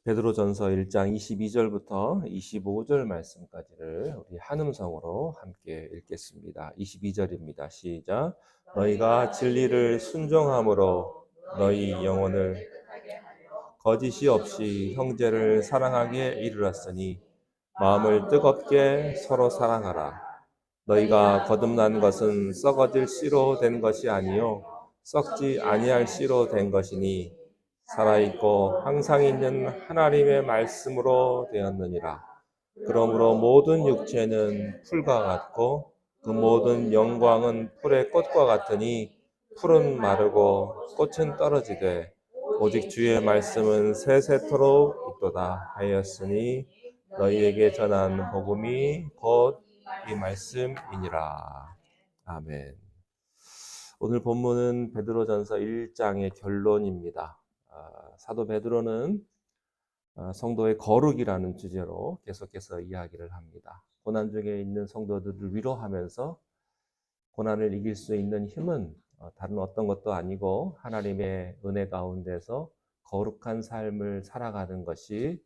베드로전서 1장 22절부터 25절 말씀까지를 우리 한음성으로 함께 읽겠습니다. 22절입니다. 시작. 너희가 진리를 순종함으로 너희 영혼을 거짓이 없이 형제를 사랑하기에 이르렀으니 마음을 뜨겁게 서로 사랑하라. 너희가 거듭난 것은 썩어질 씨로 된 것이 아니요 썩지 아니할 씨로 된 것이니 살아있고 항상 있는 하나님의 말씀으로 되었느니라. 그러므로 모든 육체는 풀과 같고 그 모든 영광은 풀의 꽃과 같으니 풀은 마르고 꽃은 떨어지되 오직 주의 말씀은 세세토록 있도다 하였으니 너희에게 전한 복음이 곧 이 말씀이니라. 아멘. 오늘 본문은 베드로전서 1장의 결론입니다. 사도 베드로는 성도의 거룩이라는 주제로 계속해서 이야기를 합니다. 고난 중에 있는 성도들을 위로하면서 고난을 이길 수 있는 힘은 다른 어떤 것도 아니고 하나님의 은혜 가운데서 거룩한 삶을 살아가는 것이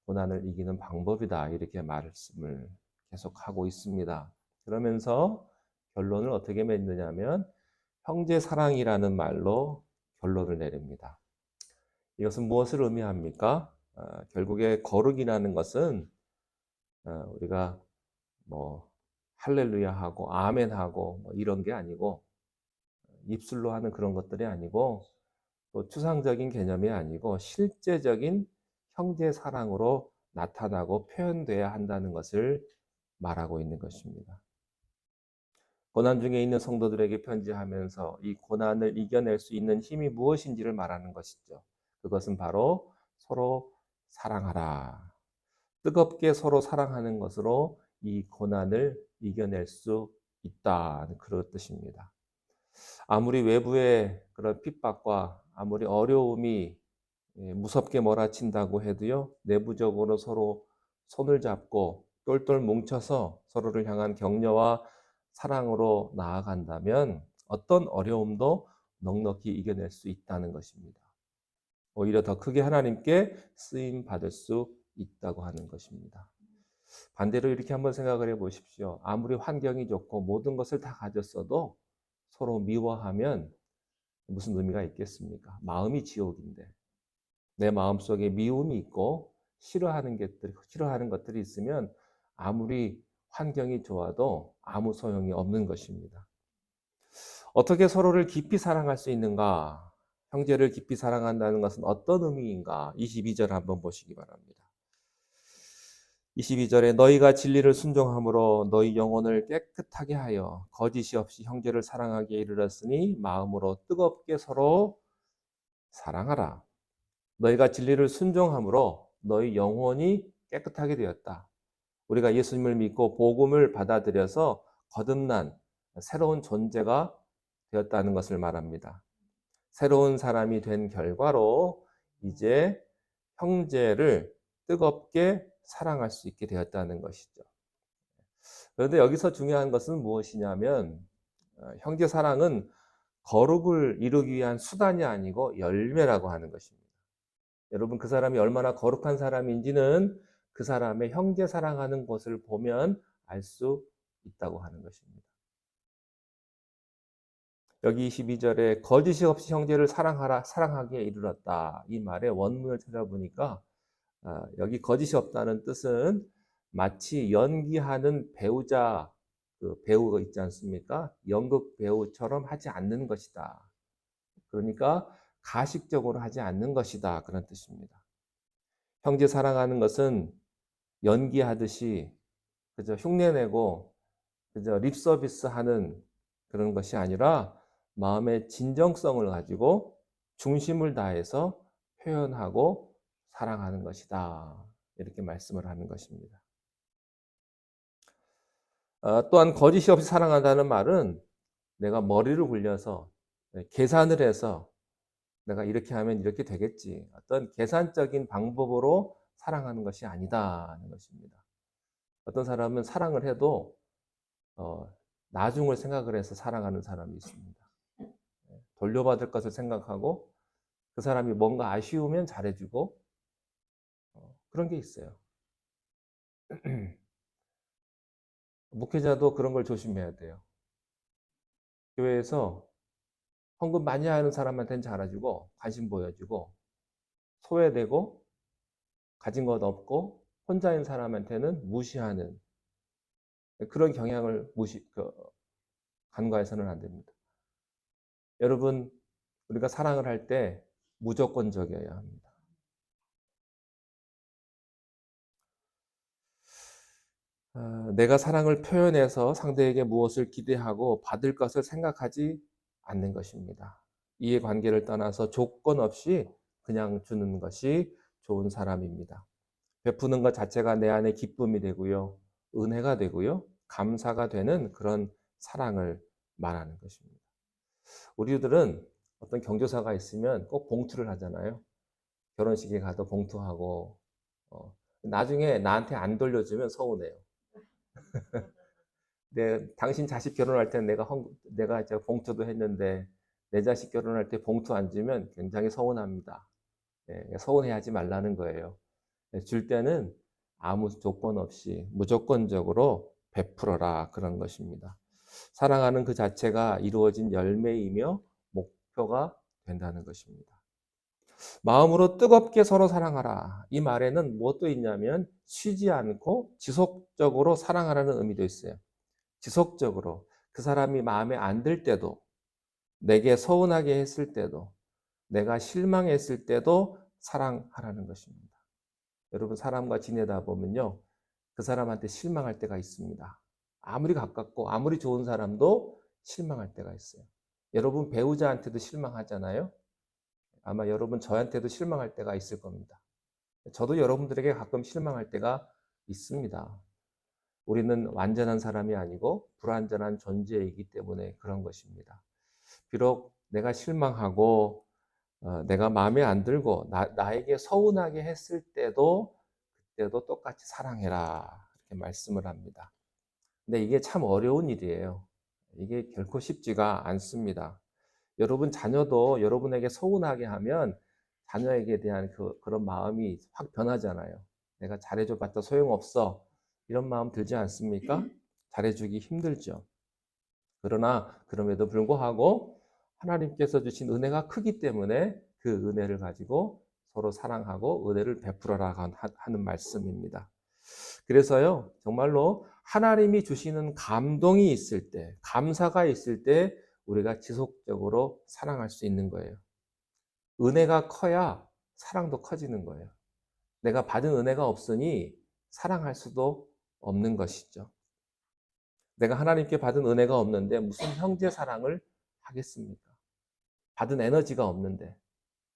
고난을 이기는 방법이다. 이렇게 말씀을 계속하고 있습니다. 그러면서 결론을 어떻게 맺느냐면 형제 사랑이라는 말로 결론을 내립니다. 이것은 무엇을 의미합니까? 결국에 거룩이라는 것은 우리가 뭐 할렐루야 하고 아멘 하고 뭐 이런 게 아니고 입술로 하는 그런 것들이 아니고 또 추상적인 개념이 아니고 실제적인 형제 사랑으로 나타나고 표현돼야 한다는 것을 말하고 있는 것입니다. 고난 중에 있는 성도들에게 편지하면서 이 고난을 이겨낼 수 있는 힘이 무엇인지를 말하는 것이죠. 그것은 바로 서로 사랑하라. 뜨겁게 서로 사랑하는 것으로 이 고난을 이겨낼 수 있다는 그런 뜻입니다. 아무리 외부의 그런 핍박과 아무리 어려움이 무섭게 몰아친다고 해도요, 내부적으로 서로 손을 잡고 똘똘 뭉쳐서 서로를 향한 격려와 사랑으로 나아간다면 어떤 어려움도 넉넉히 이겨낼 수 있다는 것입니다. 오히려 더 크게 하나님께 쓰임 받을 수 있다고 하는 것입니다. 반대로 이렇게 한번 생각을 해 보십시오. 아무리 환경이 좋고 모든 것을 다 가졌어도 서로 미워하면 무슨 의미가 있겠습니까? 마음이 지옥인데. 내 마음속에 미움이 있고 싫어하는 것들이 있으면 아무리 환경이 좋아도 아무 소용이 없는 것입니다. 어떻게 서로를 깊이 사랑할 수 있는가? 형제를 깊이 사랑한다는 것은 어떤 의미인가? 22절 한번 보시기 바랍니다. 22절에 너희가 진리를 순종함으로 너희 영혼을 깨끗하게 하여 거짓이 없이 형제를 사랑하기에 이르렀으니 마음으로 뜨겁게 서로 사랑하라. 너희가 진리를 순종함으로 너희 영혼이 깨끗하게 되었다. 우리가 예수님을 믿고 복음을 받아들여서 거듭난 새로운 존재가 되었다는 것을 말합니다. 새로운 사람이 된 결과로 이제 형제를 뜨겁게 사랑할 수 있게 되었다는 것이죠. 그런데 여기서 중요한 것은 무엇이냐면 형제 사랑은 거룩을 이루기 위한 수단이 아니고 열매라고 하는 것입니다. 여러분, 그 사람이 얼마나 거룩한 사람인지는 그 사람의 형제 사랑하는 것을 보면 알 수 있다고 하는 것입니다. 여기 22절에 거짓이 없이 형제를 사랑하기에 이르렀다. 이 말의 원문을 찾아보니까 여기 거짓이 없다는 뜻은 마치 연기하는 배우자, 그 배우가 있지 않습니까? 연극 배우처럼 하지 않는 것이다. 그러니까 가식적으로 하지 않는 것이다. 그런 뜻입니다. 형제 사랑하는 것은 연기하듯이 그저 흉내내고 그저 립 서비스 하는 그런 것이 아니라 마음의 진정성을 가지고 중심을 다해서 표현하고 사랑하는 것이다. 이렇게 말씀을 하는 것입니다. 또한 거짓이 없이 사랑한다는 말은 내가 머리를 굴려서 계산을 해서 내가 이렇게 하면 이렇게 되겠지. 어떤 계산적인 방법으로 사랑하는 것이 아니다는 것입니다. 어떤 사람은 사랑을 해도 나중을 생각을 해서 사랑하는 사람이 있습니다. 돌려받을 것을 생각하고 그 사람이 뭔가 아쉬우면 잘해주고 그런 게 있어요. 목회자도 그런 걸 조심해야 돼요. 교회에서 헌금 많이 하는 사람한테는 잘해주고 관심 보여주고, 소외되고 가진 것 없고 혼자인 사람한테는 무시하는 그런 경향을 간과해서는 안 됩니다. 여러분, 우리가 사랑을 할 때 무조건적이어야 합니다. 내가 사랑을 표현해서 상대에게 무엇을 기대하고 받을 것을 생각하지 않는 것입니다. 이해관계를 떠나서 조건 없이 그냥 주는 것이 좋은 사람입니다. 베푸는 것 자체가 내 안에 기쁨이 되고요, 은혜가 되고요, 감사가 되는 그런 사랑을 말하는 것입니다. 우리들은 어떤 경조사가 있으면 꼭 봉투를 하잖아요. 결혼식에 가도 봉투하고, 나중에 나한테 안 돌려주면 서운해요. 당신 자식 결혼할 때는 내가 이제 봉투도 했는데 내 자식 결혼할 때 봉투 안 주면 굉장히 서운합니다. 서운해하지 말라는 거예요. 줄 때는 아무 조건 없이 무조건적으로 베풀어라, 그런 것입니다. 사랑하는 그 자체가 이루어진 열매이며 목표가 된다는 것입니다. 마음으로 뜨겁게 서로 사랑하라. 이 말에는 무엇도 있냐면 쉬지 않고 지속적으로 사랑하라는 의미도 있어요. 지속적으로 그 사람이 마음에 안 들 때도, 내게 서운하게 했을 때도, 내가 실망했을 때도 사랑하라는 것입니다. 여러분, 사람과 지내다 보면요, 그 사람한테 실망할 때가 있습니다. 아무리 가깝고 아무리 좋은 사람도 실망할 때가 있어요. 여러분, 배우자한테도 실망하잖아요. 아마 여러분 저한테도 실망할 때가 있을 겁니다. 저도 여러분들에게 가끔 실망할 때가 있습니다. 우리는 완전한 사람이 아니고 불완전한 존재이기 때문에 그런 것입니다. 비록 내가 실망하고 내가 마음에 안 들고 나에게 서운하게 했을 때도 그때도 똑같이 사랑해라, 이렇게 말씀을 합니다. 근데 이게 참 어려운 일이에요. 이게 결코 쉽지가 않습니다. 여러분 자녀도 여러분에게 서운하게 하면 자녀에게 대한 그런 마음이 확 변하잖아요. 내가 잘해줘 봤자 소용없어, 이런 마음 들지 않습니까? 잘해주기 힘들죠. 그러나 그럼에도 불구하고 하나님께서 주신 은혜가 크기 때문에 그 은혜를 가지고 서로 사랑하고 은혜를 베풀어라 하는 말씀입니다. 그래서요, 정말로 하나님이 주시는 감동이 있을 때, 감사가 있을 때 우리가 지속적으로 사랑할 수 있는 거예요. 은혜가 커야 사랑도 커지는 거예요. 내가 받은 은혜가 없으니 사랑할 수도 없는 것이죠. 내가 하나님께 받은 은혜가 없는데 무슨 형제 사랑을 하겠습니까? 받은 에너지가 없는데.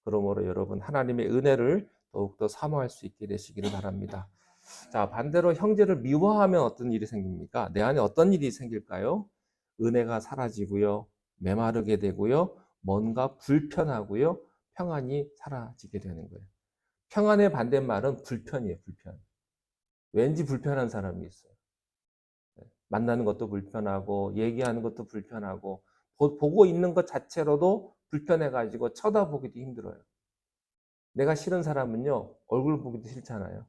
그러므로 여러분, 하나님의 은혜를 더욱더 사모할 수 있게 되시기를 바랍니다. 자, 반대로 형제를 미워하면 어떤 일이 생깁니까? 내 안에 어떤 일이 생길까요? 은혜가 사라지고요, 메마르게 되고요, 뭔가 불편하고요, 평안이 사라지게 되는 거예요. 평안의 반대말은 불편이에요, 불편. 왠지 불편한 사람이 있어요. 만나는 것도 불편하고, 얘기하는 것도 불편하고, 보고 있는 것 자체로도 불편해가지고 쳐다보기도 힘들어요. 내가 싫은 사람은요, 얼굴 보기도 싫잖아요.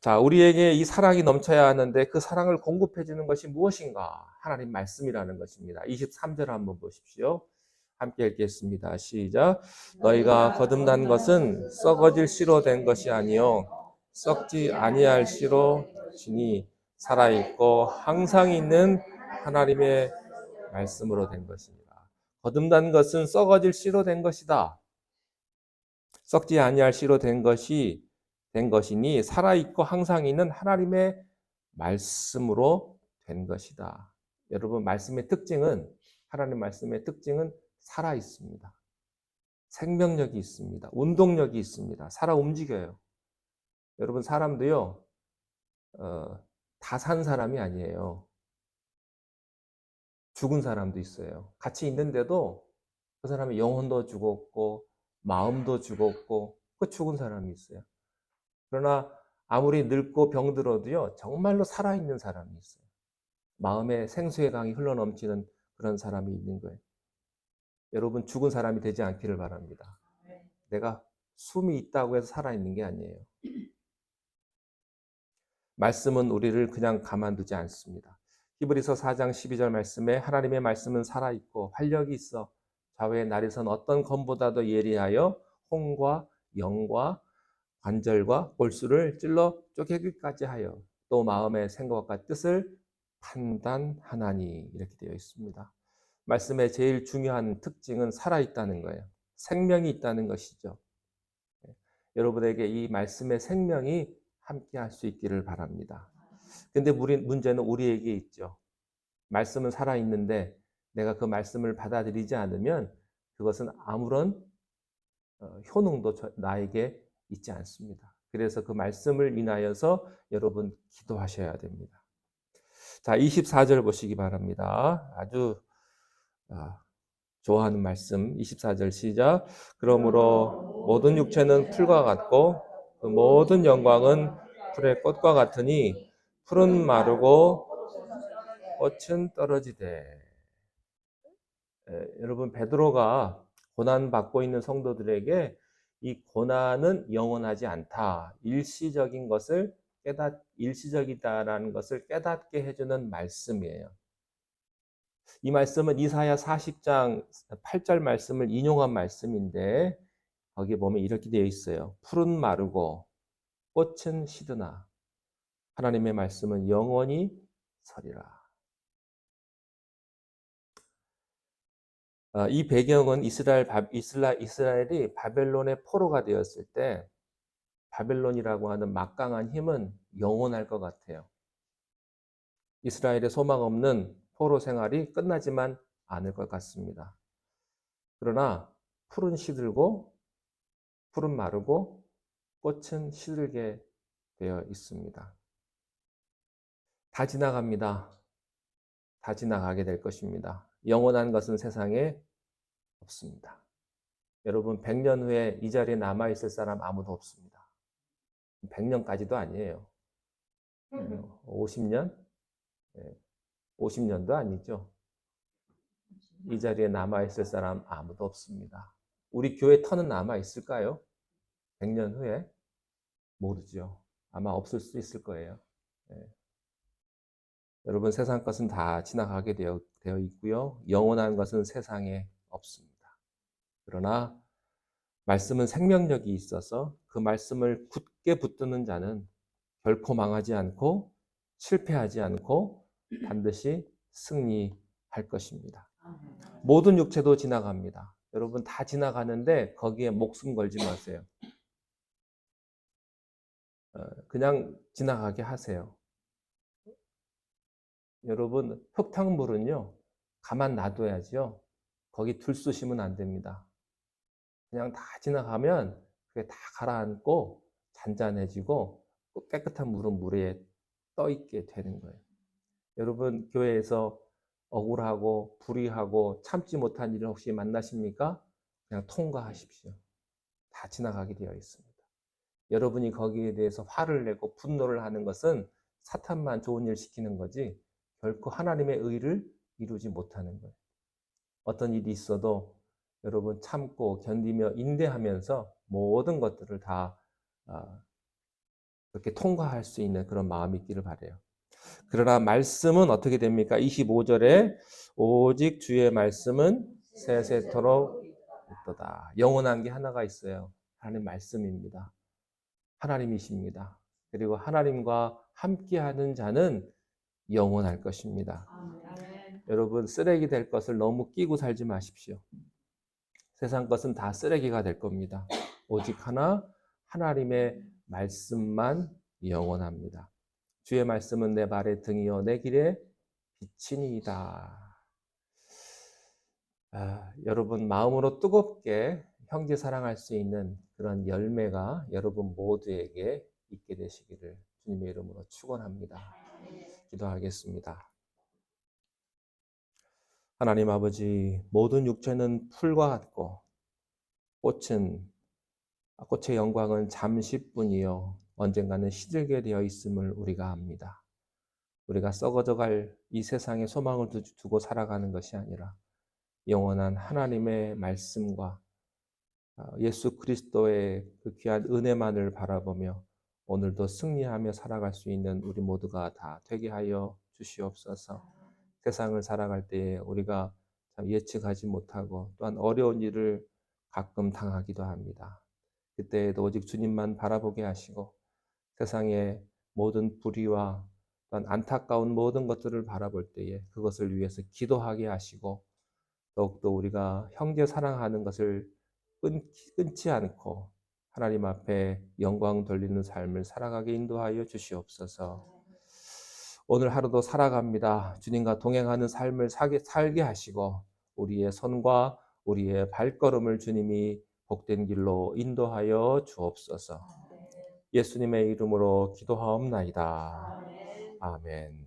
자, 우리에게 이 사랑이 넘쳐야 하는데 그 사랑을 공급해 주는 것이 무엇인가? 하나님 말씀이라는 것입니다. 23절 한번 보십시오. 함께 읽겠습니다. 시작. 너희가 거듭난 것은 썩어질 씨로 된 것이 아니요 썩지 아니할 씨로 지니 살아있고 항상 있는 하나님의 말씀으로 된 것입니다. 거듭난 것은 썩어질 씨로 된 것이다. 썩지 아니할 씨로 된 것이니 살아있고 항상 있는 하나님의 말씀으로 된 것이다. 여러분, 하나님 말씀의 특징은 살아 있습니다. 생명력이 있습니다. 운동력이 있습니다. 살아 움직여요. 여러분, 사람도요, 다 산 사람이 아니에요. 죽은 사람도 있어요. 같이 있는데도 그 사람의 영혼도 죽었고, 마음도 죽었고, 그 죽은 사람이 있어요. 그러나 아무리 늙고 병들어도요, 정말로 살아있는 사람이 있어요. 마음에 생수의 강이 흘러넘치는 그런 사람이 있는 거예요. 여러분, 죽은 사람이 되지 않기를 바랍니다. 내가 숨이 있다고 해서 살아있는 게 아니에요. 말씀은 우리를 그냥 가만두지 않습니다. 히브리서 4장 12절 말씀에 하나님의 말씀은 살아있고 활력이 있어 좌우의 날에선 어떤 검보다도 예리하여 혼과 영과 관절과 골수를 찔러 쪼개기까지 하여 또 마음의 생각과 뜻을 판단하나니, 이렇게 되어 있습니다. 말씀의 제일 중요한 특징은 살아있다는 거예요. 생명이 있다는 것이죠. 여러분에게 이 말씀의 생명이 함께 할 수 있기를 바랍니다. 근데 문제는 우리에게 있죠. 말씀은 살아있는데 내가 그 말씀을 받아들이지 않으면 그것은 아무런 효능도 나에게 있지 않습니다. 그래서 그 말씀을 인하여서 여러분 기도하셔야 됩니다. 자, 24절 보시기 바랍니다. 아주 좋아하는 말씀, 24절 시작. 그러므로 모든 육체는 풀과 같고 그 모든 영광은 풀의 꽃과 같으니 풀은 마르고 꽃은 떨어지되. 여러분, 베드로가 고난 받고 있는 성도들에게 이 고난은 영원하지 않다, 일시적인 것을 일시적이다라는 것을 깨닫게 해주는 말씀이에요. 이 말씀은 이사야 40장 8절 말씀을 인용한 말씀인데 거기 보면 이렇게 되어 있어요. 풀은 마르고 꽃은 시드나 하나님의 말씀은 영원히 서리라. 이 배경은 이스라엘이 바벨론의 포로가 되었을 때 바벨론이라고 하는 막강한 힘은 영원할 것 같아요. 이스라엘의 소망 없는 포로 생활이 끝나지만 않을 것 같습니다. 그러나 풀은 시들고 풀은 마르고 꽃은 시들게 되어 있습니다. 다 지나갑니다. 다 지나가게 될 것입니다. 영원한 것은 세상에 없습니다. 여러분, 100년 후에 이 자리에 남아있을 사람 아무도 없습니다. 100년까지도 아니에요. 50년? 50년도 아니죠. 이 자리에 남아있을 사람 아무도 없습니다. 우리 교회 터는 남아있을까요? 100년 후에? 모르죠. 아마 없을 수 있을 거예요. 여러분, 세상 것은 다 지나가게 되어 있고요. 영원한 것은 세상에 없습니다. 그러나 말씀은 생명력이 있어서 그 말씀을 굳게 붙드는 자는 결코 망하지 않고 실패하지 않고 반드시 승리할 것입니다. 모든 육체도 지나갑니다. 여러분, 다 지나가는데 거기에 목숨 걸지 마세요. 그냥 지나가게 하세요. 여러분, 흙탕물은요, 가만 놔둬야죠. 거기 들쑤시면 안 됩니다. 그냥 다 지나가면 그게 다 가라앉고 잔잔해지고 깨끗한 물은 물 위에 떠 있게 되는 거예요. 여러분, 교회에서 억울하고 불의하고 참지 못한 일을 혹시 만나십니까? 그냥 통과하십시오. 다 지나가게 되어 있습니다. 여러분이 거기에 대해서 화를 내고 분노를 하는 것은 사탄만 좋은 일 시키는 거지 결코 하나님의 의를 이루지 못하는 거예요. 어떤 일이 있어도 여러분 참고 견디며 인내하면서 모든 것들을 다 그렇게 통과할 수 있는 그런 마음이 있기를 바라요. 그러나 말씀은 어떻게 됩니까? 25절에 오직 주의 말씀은 세세토록 있도다. 영원한 게 하나가 있어요. 하나님 말씀입니다. 하나님이십니다. 그리고 하나님과 함께하는 자는 영원할 것입니다. 여러분, 쓰레기 될 것을 너무 끼고 살지 마십시오. 세상 것은 다 쓰레기가 될 겁니다. 오직 하나, 하나님의 말씀만 영원합니다. 주의 말씀은 내 발의 등이요 내 길의 빛이니이다. 여러분, 마음으로 뜨겁게 형제 사랑할 수 있는 그런 열매가 여러분 모두에게 있게 되시기를 주님의 이름으로 축원합니다. 기도하겠습니다. 하나님 아버지, 모든 육체는 풀과 같고 꽃의 영광은 잠시뿐이요 언젠가는 시들게 되어 있음을 우리가 압니다. 우리가 썩어져갈 이 세상에 소망을 두고 살아가는 것이 아니라 영원한 하나님의 말씀과 예수 그리스도의 그 귀한 은혜만을 바라보며 오늘도 승리하며 살아갈 수 있는 우리 모두가 다 되게 하여 주시옵소서. 세상을 살아갈 때에 우리가 참 예측하지 못하고 또한 어려운 일을 가끔 당하기도 합니다. 그때에도 오직 주님만 바라보게 하시고 세상의 모든 불의와 또한 안타까운 모든 것들을 바라볼 때에 그것을 위해서 기도하게 하시고 더욱더 우리가 형제 사랑하는 것을 끊지 않고 하나님 앞에 영광 돌리는 삶을 살아가게 인도하여 주시옵소서. 오늘 하루도 살아갑니다. 주님과 동행하는 삶을 살게 하시고 우리의 손과 우리의 발걸음을 주님이 복된 길로 인도하여 주옵소서. 예수님의 이름으로 기도하옵나이다. 아멘.